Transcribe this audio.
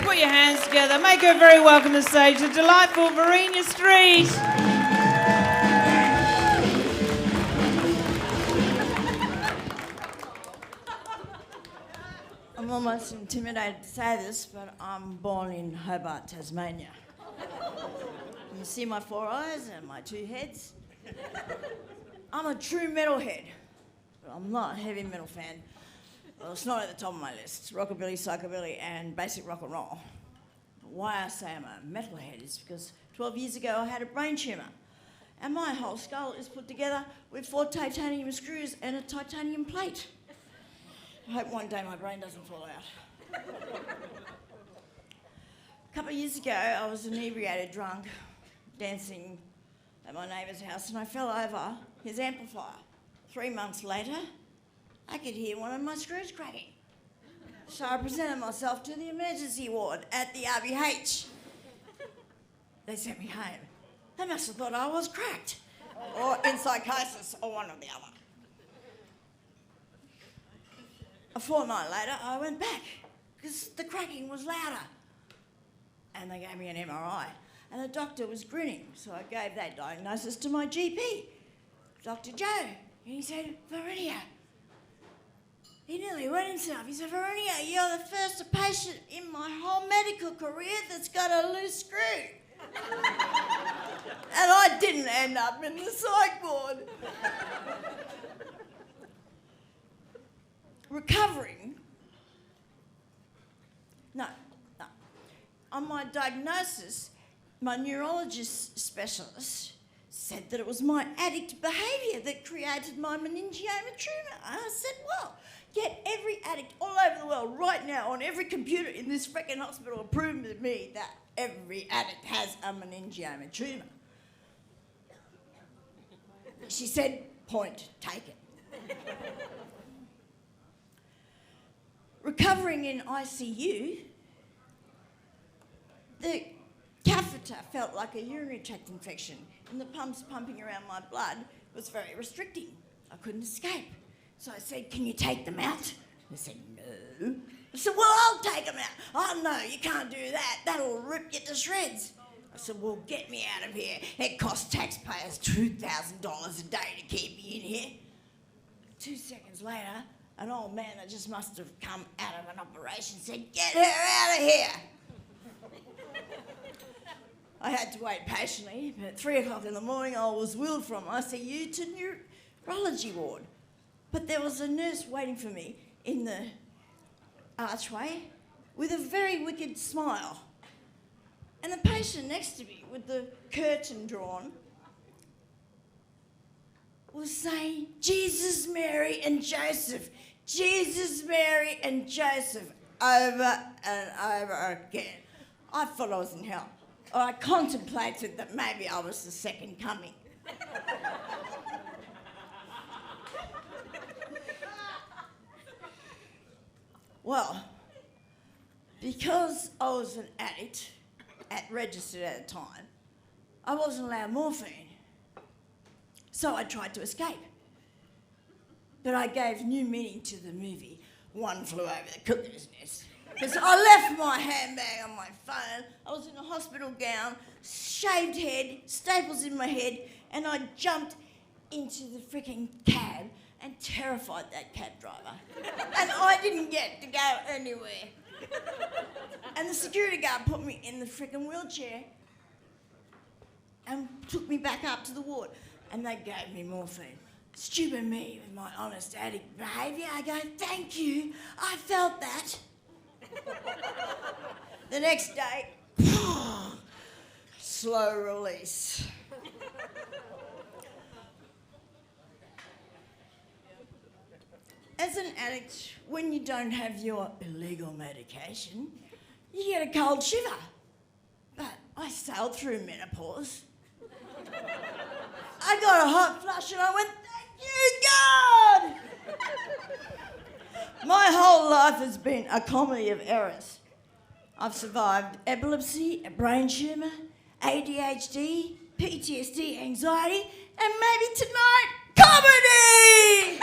put your hands together. Make her very welcome to the stage, the delightful Varinia Street. I'm almost intimidated to say this, but I'm born in Hobart, Tasmania. You see my 4 eyes and my 2 heads? I'm a true metalhead, but I'm not a heavy metal fan. Well, it's not at the top of my list. Rockabilly, psychobilly and basic rock and roll. Why I say I'm a metalhead is because 12 years ago I had a brain tumour and my whole skull is put together with 4 titanium screws and a titanium plate. I hope one day my brain doesn't fall out. A couple of years ago, I was inebriated, drunk, dancing at my neighbour's house, and I fell over his amplifier. 3 months later, I could hear one of my screws cracking. So I presented myself to the emergency ward at the RBH. They sent me home. They must have thought I was cracked, or in psychosis, or one or the other. A fortnight later, I went back because the cracking was louder. And they gave me an MRI. And the doctor was grinning, so I gave that diagnosis to my GP, Dr. Joe. And he said, Varinia. He nearly wet himself. He said, Varinia, you're the first patient in my whole medical career that's got a loose screw. And I didn't end up in the psych ward. Recovering? No. On my diagnosis, my neurologist specialist said that it was my addict behaviour that created my meningioma tumour. I said, well, get every addict all over the world right now on every computer in this freaking hospital to prove to me that every addict has a meningioma tumour. She said, point taken. Recovering in ICU, the catheter felt like a urinary tract infection, and the pumps pumping around my blood was very restricting. I couldn't escape. So I said, can you take them out? They said, no. I said, well, I'll take them out. Oh, no, you can't do that. That'll rip you to shreds. I said, well, get me out of here. It costs taxpayers $2,000 a day to keep me in here. 2 seconds later, an old man that just must have come out of an operation said, get her out of here. I had to wait patiently, but at 3 o'clock in the morning I was wheeled from ICU to neurology ward. But there was a nurse waiting for me in the archway with a very wicked smile. And the patient next to me with the curtain drawn was saying, Jesus, Mary and Joseph, Jesus, Mary and Joseph, over and over again. I thought I was in hell. I contemplated that maybe I was the second coming. Well, because I was an addict, registered at the time, I wasn't allowed morphine. So I tried to escape. But I gave new meaning to the movie, One Flew Over the Cuckoo's Nest. Because I left my handbag on my phone, I was in a hospital gown, shaved head, staples in my head, and I jumped into the freaking cab and terrified that cab driver. And I didn't get to go anywhere. And the security guard put me in the freaking wheelchair and took me back up to the ward. And they gave me morphine. Stupid me with my honest addict behaviour. I go, thank you, I felt that. The next day, slow release. As an addict, when you don't have your illegal medication, you get a cold shiver. But I sailed through menopause. I got a hot flush and I went, thank you, God! My whole life has been a comedy of errors. I've survived epilepsy, a brain tumour, ADHD, PTSD, anxiety, and maybe tonight, comedy!